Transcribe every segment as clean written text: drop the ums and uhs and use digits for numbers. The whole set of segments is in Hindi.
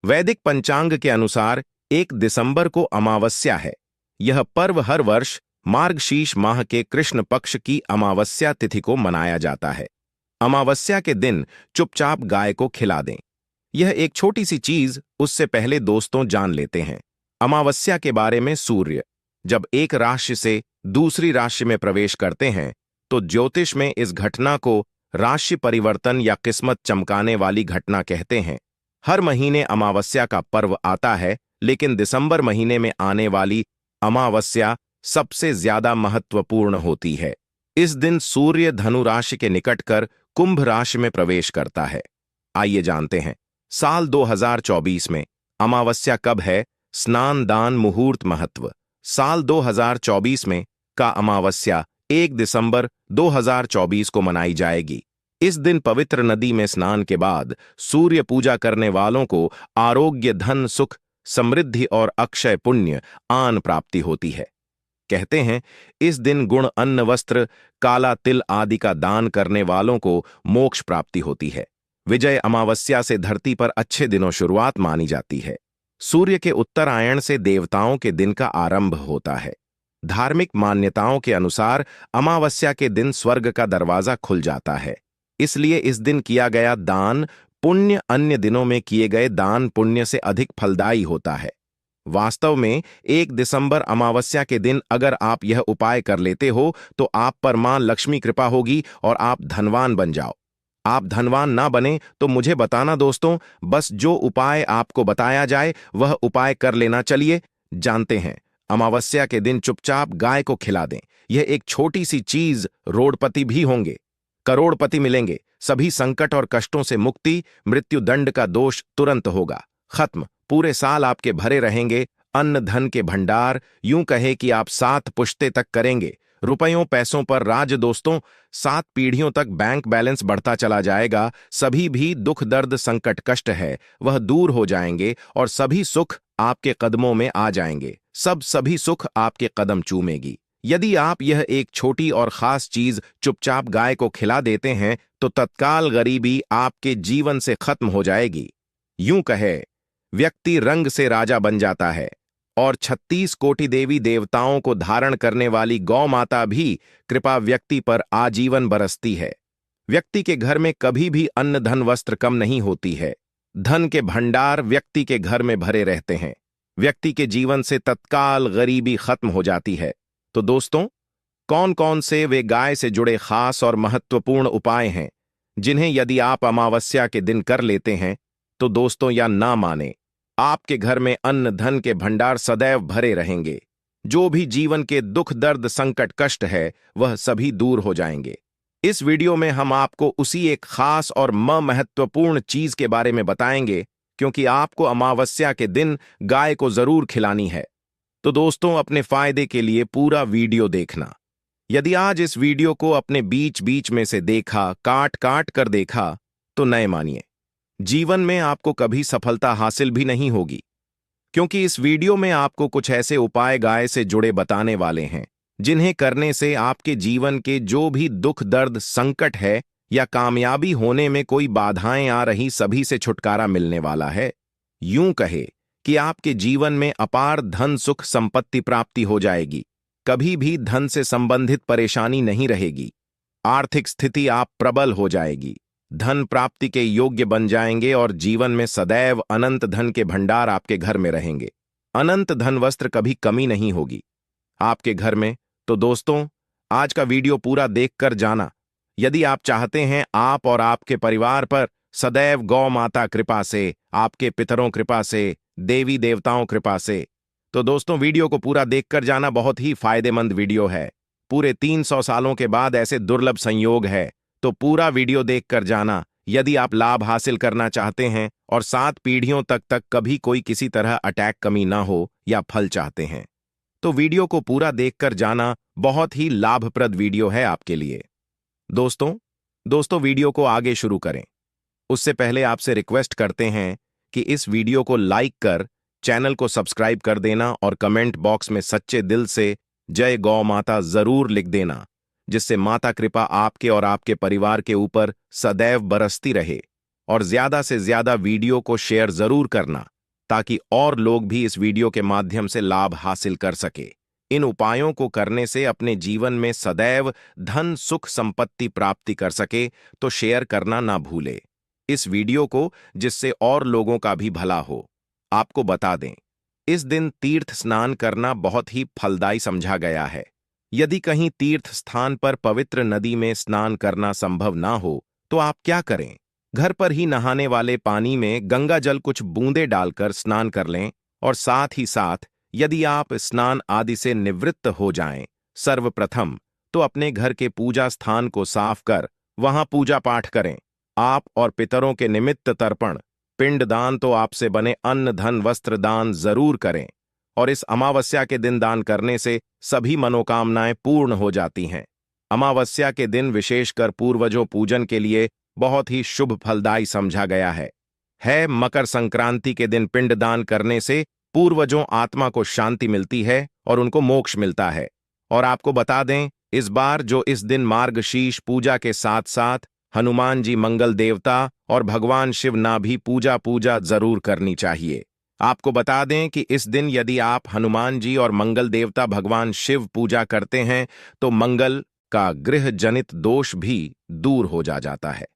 वैदिक पंचांग के अनुसार 1 दिसंबर को अमावस्या है। यह पर्व हर वर्ष मार्गशीर्ष माह के कृष्ण पक्ष की अमावस्या तिथि को मनाया जाता है। अमावस्या के दिन चुपचाप गाय को खिला दें। यह एक छोटी सी चीज, उससे पहले दोस्तों जान लेते हैं अमावस्या के बारे में। सूर्य जब एक राशि से दूसरी राशि में प्रवेश करते हैं तो ज्योतिष में इस घटना को राशि परिवर्तन या किस्मत चमकाने वाली घटना कहते हैं। हर महीने अमावस्या का पर्व आता है, लेकिन दिसंबर महीने में आने वाली अमावस्या सबसे ज्यादा महत्वपूर्ण होती है। इस दिन सूर्य धनु राशि के निकट कर कुंभ राशि में प्रवेश करता है। आइए जानते हैं साल 2024 में अमावस्या कब है। स्नान दान मुहूर्त महत्व। साल 2024 में का अमावस्या 1 दिसंबर 2024 को मनाई जाएगी। इस दिन पवित्र नदी में स्नान के बाद सूर्य पूजा करने वालों को आरोग्य, धन, सुख, समृद्धि और अक्षय पुण्य आन प्राप्ति होती है। कहते हैं इस दिन गुण, अन्न, वस्त्र, काला तिल आदि का दान करने वालों को मोक्ष प्राप्ति होती है। विजय अमावस्या से धरती पर अच्छे दिनों शुरुआत मानी जाती है। सूर्य के उत्तरायण से देवताओं के दिन का आरंभ होता है। धार्मिक मान्यताओं के अनुसार अमावस्या के दिन स्वर्ग का दरवाजा खुल जाता है, इसलिए इस दिन किया गया दान पुण्य अन्य दिनों में किए गए दान पुण्य से अधिक फलदायी होता है। वास्तव में 1 दिसंबर अमावस्या के दिन अगर आप यह उपाय कर लेते हो तो आप पर मां लक्ष्मी कृपा होगी और आप धनवान बन जाओ। आप धनवान ना बने तो मुझे बताना दोस्तों, बस जो उपाय आपको बताया जाए वह उपाय कर लेना। चलिए जानते हैं। अमावस्या के दिन चुपचाप गाय को खिला दें। यह एक छोटी सी चीज, रोडपति भी होंगे, करोड़पति मिलेंगे, सभी संकट और कष्टों से मुक्ति, मृत्यु दंड का दोष तुरंत होगा खत्म। पूरे साल आपके भरे रहेंगे अन्न धन के भंडार। यूं कहे कि आप 7 पुश्ते तक करेंगे रुपयों पैसों पर राज दोस्तों। 7 पीढ़ियों तक बैंक बैलेंस बढ़ता चला जाएगा। सभी भी दुख, दर्द, संकट, कष्ट है वह दूर हो जाएंगे और सभी सुख आपके कदमों में आ जाएंगे। सभी सुख आपके कदम चूमेगी। यदि आप यह एक छोटी और खास चीज चुपचाप गाय को खिला देते हैं तो तत्काल गरीबी आपके जीवन से खत्म हो जाएगी। यूं कहे व्यक्ति रंग से राजा बन जाता है और 36 कोटि देवी देवताओं को धारण करने वाली गौ माता भी कृपा व्यक्ति पर आजीवन बरसती है। व्यक्ति के घर में कभी भी अन्न, धन, वस्त्र कम नहीं होती है। धन के भंडार व्यक्ति के घर में भरे रहते हैं। व्यक्ति के जीवन से तत्काल गरीबी खत्म हो जाती है। तो दोस्तों, कौन कौन से वे गाय से जुड़े खास और महत्वपूर्ण उपाय हैं जिन्हें यदि आप अमावस्या के दिन कर लेते हैं तो दोस्तों या ना माने, आपके घर में अन्न धन के भंडार सदैव भरे रहेंगे। जो भी जीवन के दुख, दर्द, संकट, कष्ट है वह सभी दूर हो जाएंगे। इस वीडियो में हम आपको उसी एक खास और महत्वपूर्ण चीज के बारे में बताएंगे, क्योंकि आपको अमावस्या के दिन गाय को जरूर खिलानी है। तो दोस्तों, अपने फायदे के लिए पूरा वीडियो देखना। यदि आज इस वीडियो को अपने बीच बीच में से देखा, काट काट कर देखा, तो नए मानिए जीवन में आपको कभी सफलता हासिल भी नहीं होगी, क्योंकि इस वीडियो में आपको कुछ ऐसे उपाय गाय से जुड़े बताने वाले हैं जिन्हें करने से आपके जीवन के जो भी दुख, दर्द, संकट है या कामयाबी होने में कोई बाधाएं आ रही, सभी से छुटकारा मिलने वाला है। यूं कहे कि आपके जीवन में अपार धन, सुख, संपत्ति प्राप्ति हो जाएगी। कभी भी धन से संबंधित परेशानी नहीं रहेगी। आर्थिक स्थिति आप प्रबल हो जाएगी। धन प्राप्ति के योग्य बन जाएंगे और जीवन में सदैव अनंत धन के भंडार आपके घर में रहेंगे। अनंत धन, वस्त्र, कभी कमी नहीं होगी आपके घर में। तो दोस्तों, आज का वीडियो पूरा देखकर जाना। यदि आप चाहते हैं आप और आपके परिवार पर सदैव गौ माता कृपा से, आपके पितरों कृपा से, देवी देवताओं कृपा से, तो दोस्तों वीडियो को पूरा देखकर जाना। बहुत ही फायदेमंद वीडियो है। पूरे 300 सालों के बाद ऐसे दुर्लभ संयोग है, तो पूरा वीडियो देखकर जाना यदि आप लाभ हासिल करना चाहते हैं और 7 पीढ़ियों तक कभी कोई किसी तरह अटैक कमी ना हो या फल चाहते हैं, तो वीडियो को पूरा देखकर जाना। बहुत ही लाभप्रद वीडियो है आपके लिए। दोस्तों वीडियो को आगे शुरू करें उससे पहले आपसे रिक्वेस्ट करते हैं कि इस वीडियो को लाइक कर चैनल को सब्सक्राइब कर देना और कमेंट बॉक्स में सच्चे दिल से जय गौ माता जरूर लिख देना, जिससे माता कृपा आपके और आपके परिवार के ऊपर सदैव बरसती रहे और ज्यादा से ज्यादा वीडियो को शेयर जरूर करना ताकि और लोग भी इस वीडियो के माध्यम से लाभ हासिल कर सके। इन उपायों को करने से अपने जीवन में सदैव धन सुख संपत्ति प्राप्ति कर सके तो शेयर करना ना भूले इस वीडियो को, जिससे और लोगों का भी भला हो। आपको बता दें, इस दिन तीर्थ स्नान करना बहुत ही फलदायी समझा गया है। यदि कहीं तीर्थ स्थान पर पवित्र नदी में स्नान करना संभव ना हो तो आप क्या करें, घर पर ही नहाने वाले पानी में गंगा जल कुछ बूंदे डालकर स्नान कर लें। और साथ ही साथ यदि आप स्नान आदि से निवृत्त हो जाएं, सर्वप्रथम तो अपने घर के पूजा स्थान को साफ कर वहां पूजा पाठ करें। आप और पितरों के निमित्त तर्पण पिंडदान तो आपसे बने अन्न धन वस्त्र दान जरूर करें। और इस अमावस्या के दिन दान करने से सभी मनोकामनाएं पूर्ण हो जाती हैं। अमावस्या के दिन विशेषकर पूर्वजों पूजन के लिए बहुत ही शुभ फलदायी समझा गया है। मकर संक्रांति के दिन पिंडदान करने से पूर्वजों आत्मा को शांति मिलती है और उनको मोक्ष मिलता है। और आपको बता दें, इस बार जो इस दिन मार्गशीर्ष पूजा के साथ साथ हनुमान जी मंगल देवता और भगवान शिव ना भी पूजा जरूर करनी चाहिए। आपको बता दें कि इस दिन यदि आप हनुमान जी और मंगल देवता भगवान शिव पूजा करते हैं तो मंगल का गृह जनित दोष भी दूर हो जाता है।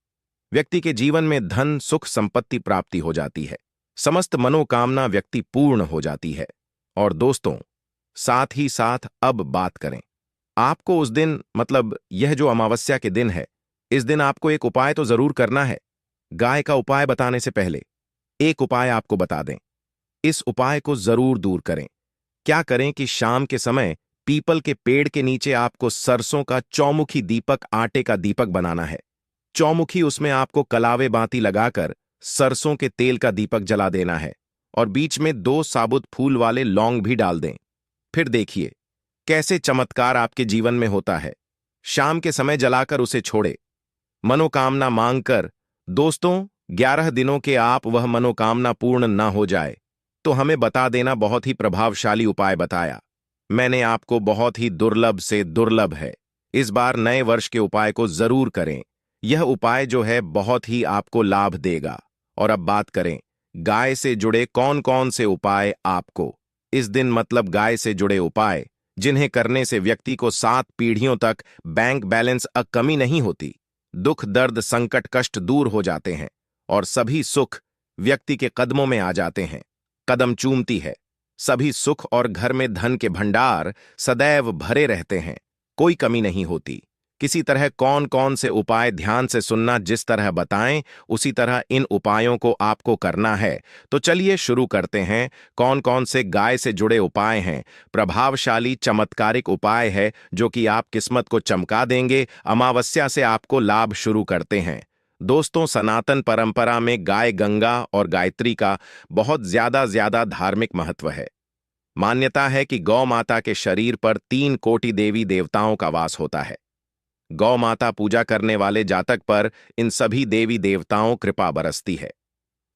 व्यक्ति के जीवन में धन सुख संपत्ति प्राप्ति हो जाती है, समस्त मनोकामना व्यक्ति पूर्ण हो जाती है। और दोस्तों, साथ ही साथ अब बात करें, आपको उस दिन मतलब यह जो अमावस्या के दिन है, इस दिन आपको एक उपाय तो जरूर करना है। गाय का उपाय बताने से पहले एक उपाय आपको बता दें, इस उपाय को जरूर दूर करें। क्या करें कि शाम के समय पीपल के पेड़ के नीचे आपको सरसों का चौमुखी दीपक आटे का दीपक बनाना है। चौमुखी उसमें आपको कलावे बाती लगाकर सरसों के तेल का दीपक जला देना है और बीच में 2 साबुत फूल वाले लौंग भी डाल दें। फिर देखिए कैसे चमत्कार आपके जीवन में होता है। शाम के समय जलाकर उसे छोड़े, मनोकामना मांगकर। दोस्तों, 11 दिनों के आप वह मनोकामना पूर्ण ना हो जाए तो हमें बता देना। बहुत ही प्रभावशाली उपाय बताया मैंने आपको, बहुत ही दुर्लभ से दुर्लभ है। इस बार नए वर्ष के उपाय को जरूर करें। यह उपाय जो है बहुत ही आपको लाभ देगा। और अब बात करें गाय से जुड़े कौन कौन से उपाय आपको इस दिन मतलब गाय से जुड़े उपाय जिन्हें करने से व्यक्ति को 7 पीढ़ियों तक बैंक बैलेंस कमी नहीं होती, दुख दर्द संकट कष्ट दूर हो जाते हैं और सभी सुख व्यक्ति के कदमों में आ जाते हैं, कदम चूमती है। सभी सुख और घर में धन के भंडार सदैव भरे रहते हैं, कोई कमी नहीं होती। किसी तरह कौन कौन से उपाय ध्यान से सुनना, जिस तरह बताएं उसी तरह इन उपायों को आपको करना है। तो चलिए शुरू करते हैं। कौन कौन से गाय से जुड़े उपाय हैं, प्रभावशाली चमत्कारिक उपाय है जो कि आप किस्मत को चमका देंगे। अमावस्या से आपको लाभ शुरू करते हैं। दोस्तों, सनातन परंपरा में गाय गंगा और गायत्री का बहुत ज्यादा धार्मिक महत्व है। मान्यता है कि गौ माता के शरीर पर 3 कोटि देवी देवताओं का वास होता है। गौ माता पूजा करने वाले जातक पर इन सभी देवी देवताओं कृपा बरसती है।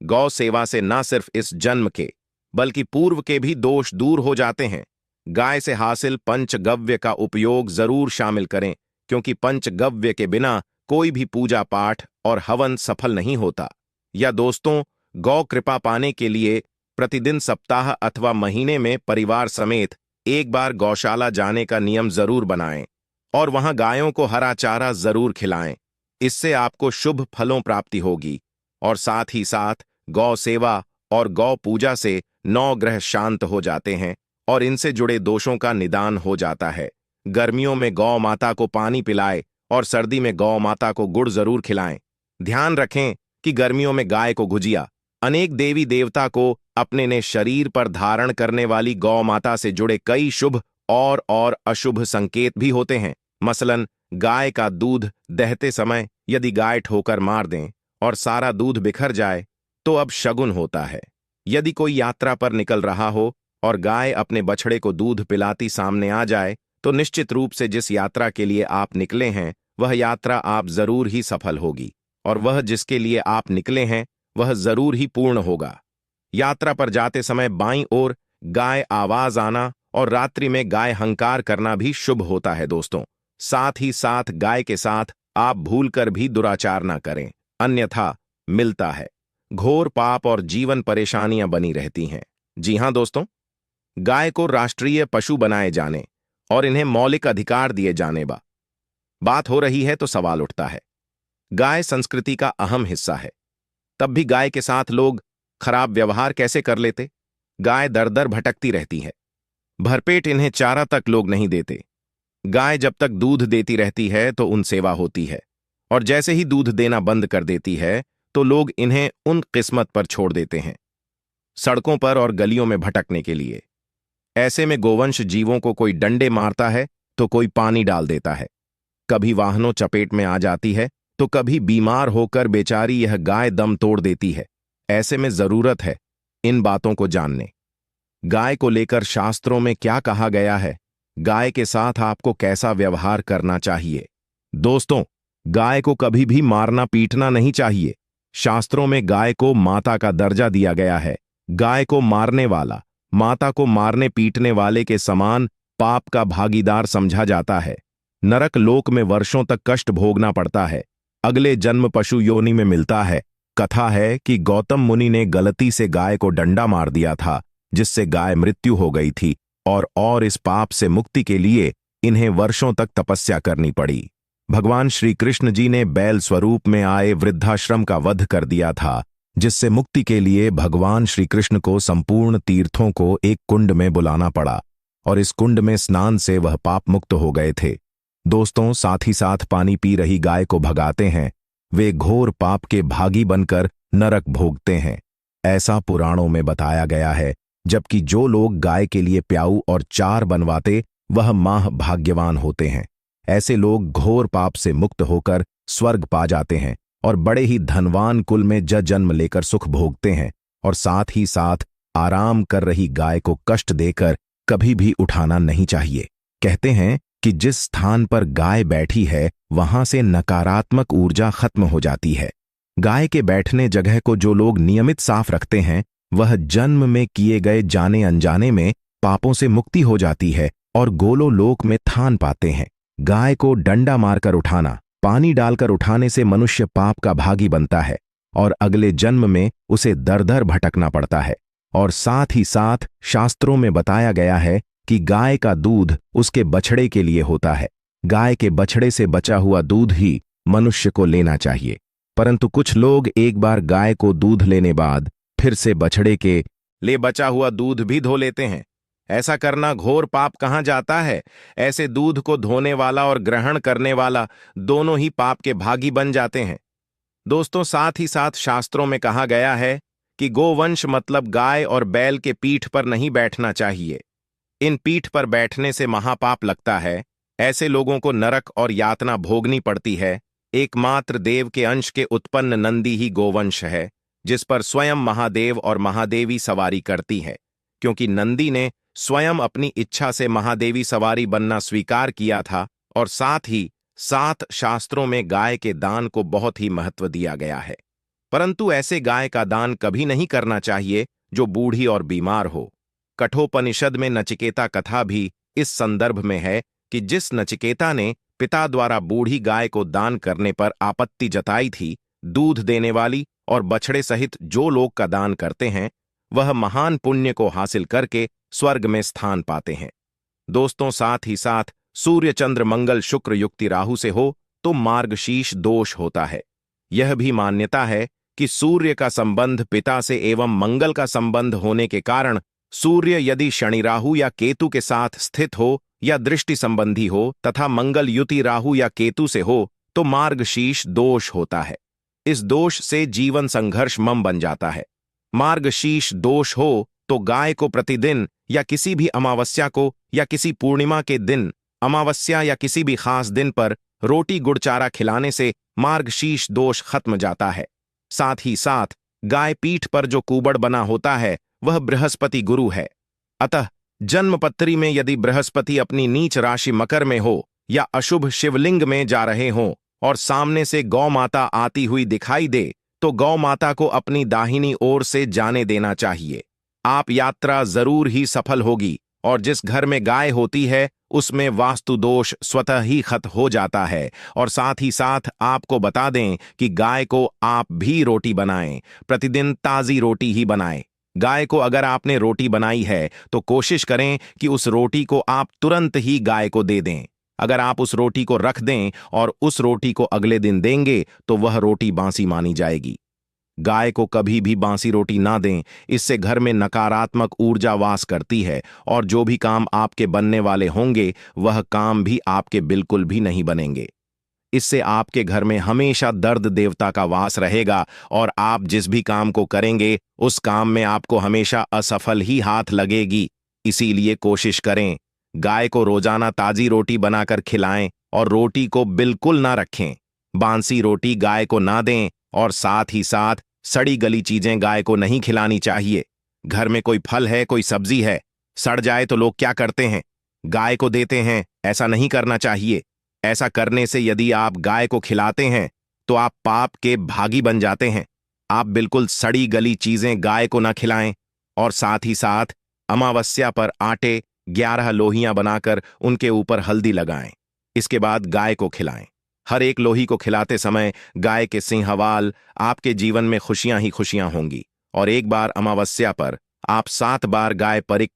गौ सेवा से न सिर्फ इस जन्म के बल्कि पूर्व के भी दोष दूर हो जाते हैं। गाय से हासिल पंचगव्य का उपयोग जरूर शामिल करें, क्योंकि पंचगव्य के बिना कोई भी पूजा पाठ और हवन सफल नहीं होता। या दोस्तों, गौ कृपा पाने के लिए प्रतिदिन सप्ताह अथवा महीने में परिवार समेत एक बार गौशाला जाने का नियम जरूर बनाएं और वहां गायों को हरा चारा जरूर खिलाएं। इससे आपको शुभ फलों प्राप्ति होगी। और साथ ही साथ गौ सेवा और गौ पूजा से 9 ग्रह शांत हो जाते हैं और इनसे जुड़े दोषों का निदान हो जाता है। गर्मियों में गौ माता को पानी पिलाएं और सर्दी में गौ माता को गुड़ जरूर खिलाएं। ध्यान रखें कि गर्मियों में गाय को गुजिया। अनेक देवी देवता को अपने ने शरीर पर धारण करने वाली गौ माता से जुड़े कई शुभ और अशुभ संकेत भी होते हैं। मसलन गाय का दूध दहते समय यदि गाय ठोकर मार दें और सारा दूध बिखर जाए तो अब शगुन होता है। यदि कोई यात्रा पर निकल रहा हो और गाय अपने बछड़े को दूध पिलाती सामने आ जाए तो निश्चित रूप से जिस यात्रा के लिए आप निकले हैं वह यात्रा आप जरूर ही सफल होगी और वह जिसके लिए आप निकले हैं वह जरूर ही पूर्ण होगा। यात्रा पर जाते समय बाईं ओर गाय आवाज आना और रात्रि में गाय हंकार करना भी शुभ होता है। दोस्तों, साथ ही साथ गाय के साथ आप भूलकर भी दुराचार ना करें, अन्यथा मिलता है। घोर पाप और जीवन परेशानियां बनी रहती हैं। जी हां दोस्तों, गाय को राष्ट्रीय पशु बनाए जाने और इन्हें मौलिक अधिकार दिए जाने बात हो रही है तो सवाल उठता है, गाय संस्कृति का अहम हिस्सा है, तब भी गाय के साथ लोग खराब व्यवहार कैसे कर लेते? गाय दर दर भटकती रहती है, भरपेट इन्हें चारा तक लोग नहीं देते। गाय जब तक दूध देती रहती है तो उन सेवा होती है, और जैसे ही दूध देना बंद कर देती है तो लोग इन्हें उन किस्मत पर छोड़ देते हैं, सड़कों पर और गलियों में भटकने के लिए। ऐसे में गोवंश जीवों को कोई डंडे मारता है तो कोई पानी डाल देता है, कभी वाहनों चपेट में आ जाती है तो कभी बीमार होकर बेचारी यह गाय दम तोड़ देती है। ऐसे में जरूरत है इन बातों को जानने। गाय को लेकर शास्त्रों में क्या कहा गया है? गाय के साथ आपको कैसा व्यवहार करना चाहिए? दोस्तों, गाय को कभी भी मारना पीटना नहीं चाहिए। शास्त्रों में गाय को माता का दर्जा दिया गया है। गाय को मारने वाला माता को मारने पीटने वाले के समान पाप का भागीदार समझा जाता है। नरक लोक में वर्षों तक कष्ट भोगना पड़ता है, अगले जन्म पशु योनि में मिलता है। कथा है कि गौतम मुनि ने गलती से गाय को डंडा मार दिया था, जिससे गाय मृत्यु हो गई थी, और इस पाप से मुक्ति के लिए इन्हें वर्षों तक तपस्या करनी पड़ी। भगवान श्री कृष्ण जी ने बैल स्वरूप में आए वृद्धाश्रम का वध कर दिया था, जिससे मुक्ति के लिए भगवान श्री कृष्ण को संपूर्ण तीर्थों को एक कुंड में बुलाना पड़ा, और इस कुंड में स्नान से वह पाप मुक्त हो गए थे। दोस्तों, साथ ही साथ पानी पी रही गाय को भगाते हैं, वे घोर पाप के भागी बनकर नरक भोगते हैं। ऐसा पुराणों में बताया गया है, जबकि जो लोग गाय के लिए प्याऊ और चार बनवाते वह माह भाग्यवान होते हैं। ऐसे लोग घोर पाप से मुक्त होकर स्वर्ग पा जाते हैं और बड़े ही धनवान कुल में जन्म लेकर सुख भोगते हैं, और साथ ही साथ आराम कर रही गाय को कष्ट देकर कभी भी उठाना नहीं चाहिए। कहते हैं कि जिस स्थान पर गाय बैठी है वहां से नकारात्मक ऊर्जा खत्म हो जाती है। गाय के बैठने जगह को जो लोग नियमित साफ रखते हैं, वह जन्म में किए गए जाने अनजाने में पापों से मुक्ति हो जाती है और गोलो लोक में थान पाते हैं। गाय को डंडा मारकर उठाना, पानी डालकर उठाने से मनुष्य पाप का भागी बनता है और अगले जन्म में उसे दर दर भटकना पड़ता है। और साथ ही साथ शास्त्रों में बताया गया है कि गाय का दूध उसके बछड़े के लिए होता है। गाय के बछड़े से बचा हुआ दूध ही मनुष्य को लेना चाहिए, परंतु कुछ लोग एक बार गाय को दूध लेने बाद फिर से बछड़े के ले बचा हुआ दूध भी धो लेते हैं। ऐसा करना घोर पाप कहाँ जाता है? ऐसे दूध को धोने वाला और ग्रहण करने वाला दोनों ही पाप के भागी बन जाते हैं। दोस्तों, साथ ही साथ शास्त्रों में कहा गया है कि गोवंश मतलब गाय और बैल के पीठ पर नहीं बैठना चाहिए। इन पीठ पर बैठने से महापाप लगता है। ऐसे लोगों को नरक और यातना भोगनी पड़ती है। एकमात्र देव के अंश के उत्पन्न नंदी ही गोवंश है, जिस पर स्वयं महादेव और महादेवी सवारी करती है, क्योंकि नंदी ने स्वयं अपनी इच्छा से महादेवी सवारी बनना स्वीकार किया था। और साथ ही साथ शास्त्रों में गाय के दान को बहुत ही महत्व दिया गया है, परंतु ऐसे गाय का दान कभी नहीं करना चाहिए जो बूढ़ी और बीमार हो। कठोपनिषद में नचिकेता कथा भी इस संदर्भ में है कि जिस नचिकेता ने पिता द्वारा बूढ़ी गाय को दान करने पर आपत्ति जताई थी, दूध देने वाली और बछड़े सहित जो लोग का दान करते हैं वह महान पुण्य को हासिल करके स्वर्ग में स्थान पाते हैं। दोस्तों, साथ ही साथ सूर्य चंद्र मंगल शुक्र युक्ति राहु से हो तो मार्गशीर्ष दोष होता है। यह भी मान्यता है कि सूर्य का संबंध पिता से एवं मंगल का संबंध होने के कारण सूर्य यदि शनि राहु या केतु के साथ स्थित हो या दृष्टि संबंधी हो तथा मंगल युति राहु या केतु से हो तो मार्गशीर्ष दोष होता है। इस दोष से जीवन संघर्ष मम बन जाता है। मार्गशीर्ष दोष हो तो गाय को प्रतिदिन या किसी भी अमावस्या को या किसी पूर्णिमा के दिन, अमावस्या या किसी भी खास दिन पर रोटी गुड़ चारा खिलाने से मार्गशीर्ष दोष खत्म जाता है। साथ ही साथ गाय पीठ पर जो कुबड़ बना होता है वह बृहस्पति गुरु है। अतः जन्मपत्री में यदि बृहस्पति अपनी नीच राशि मकर में हो या अशुभ शिवलिंग में जा रहे हों और सामने से गौ माता आती हुई दिखाई दे तो गौ माता को अपनी दाहिनी ओर से जाने देना चाहिए। आप यात्रा जरूर ही सफल होगी और जिस घर में गाय होती है उसमें वास्तु दोष स्वतः ही खत्म हो जाता है। और साथ ही साथ आपको बता दें कि गाय को आप भी रोटी बनाएं, प्रतिदिन ताज़ी रोटी ही बनाएं। गाय को अगर आपने रोटी बनाई है तो कोशिश करें कि उस रोटी को आप तुरंत ही गाय को दे दें। अगर आप उस रोटी को रख दें और उस रोटी को अगले दिन देंगे तो वह रोटी बासी मानी जाएगी। गाय को कभी भी बासी रोटी ना दें, इससे घर में नकारात्मक ऊर्जा वास करती है और जो भी काम आपके बनने वाले होंगे वह काम भी आपके बिल्कुल भी नहीं बनेंगे। इससे आपके घर में हमेशा दर्द देवता का वास रहेगा और आप जिस भी काम को करेंगे उस काम में आपको हमेशा असफल ही हाथ लगेगी। इसीलिए कोशिश करें गाय को रोजाना ताजी रोटी बनाकर खिलाएं और रोटी को बिल्कुल ना रखें। बासी रोटी गाय को ना दें और साथ ही साथ सड़ी गली चीजें गाय को नहीं खिलानी चाहिए। घर में कोई फल है, कोई सब्जी है, सड़ जाए तो लोग क्या करते हैं? गाय को देते हैं। ऐसा नहीं करना चाहिए। ऐसा करने से यदि आप गाय को खिलाते हैं तो आप पाप के भागी बन जाते हैं। आप बिल्कुल सड़ी गली चीजें गाय को ना खिलाएं और साथ ही साथ अमावस्या पर आटे 11 लोहियां बनाकर उनके ऊपर हल्दी लगाएं। इसके बाद गाय को खिलाएं। हर एक लोही को खिलाते समय गाय के सिंहवाल आपके जीवन में खुशियां ही खुशियां होंगी। और एक बार अमावस्या पर आप 7 बार गाय परिक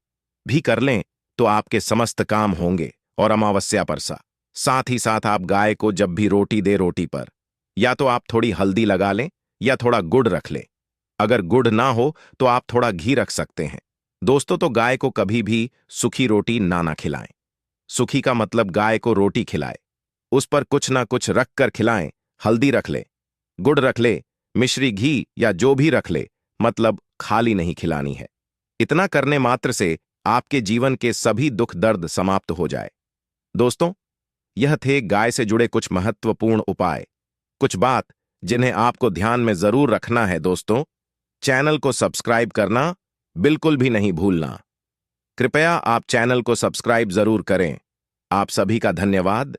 भी कर लें तो आपके समस्त काम होंगे। और अमावस्या पर साथ ही साथ आप गाय को जब भी रोटी दे, रोटी पर या तो आप थोड़ी हल्दी लगा लें या थोड़ा गुड़ रख लें। अगर गुड़ ना हो तो आप थोड़ा घी रख सकते हैं। दोस्तों, तो गाय को कभी भी सूखी रोटी ना खिलाएं। सूखी का मतलब गाय को रोटी खिलाए, उस पर कुछ ना कुछ रख कर खिलाएं। हल्दी रख ले, गुड़ रख ले, मिश्री घी या जो भी रख ले, मतलब खाली नहीं खिलानी है। इतना करने मात्र से आपके जीवन के सभी दुख दर्द समाप्त हो जाए। दोस्तों, यह थे गाय से जुड़े कुछ महत्वपूर्ण उपाय, कुछ बात जिन्हें आपको ध्यान में जरूर रखना है। दोस्तों, चैनल को सब्सक्राइब करना बिल्कुल भी नहीं भूलना। कृपया आप चैनल को सब्सक्राइब जरूर करें। आप सभी का धन्यवाद।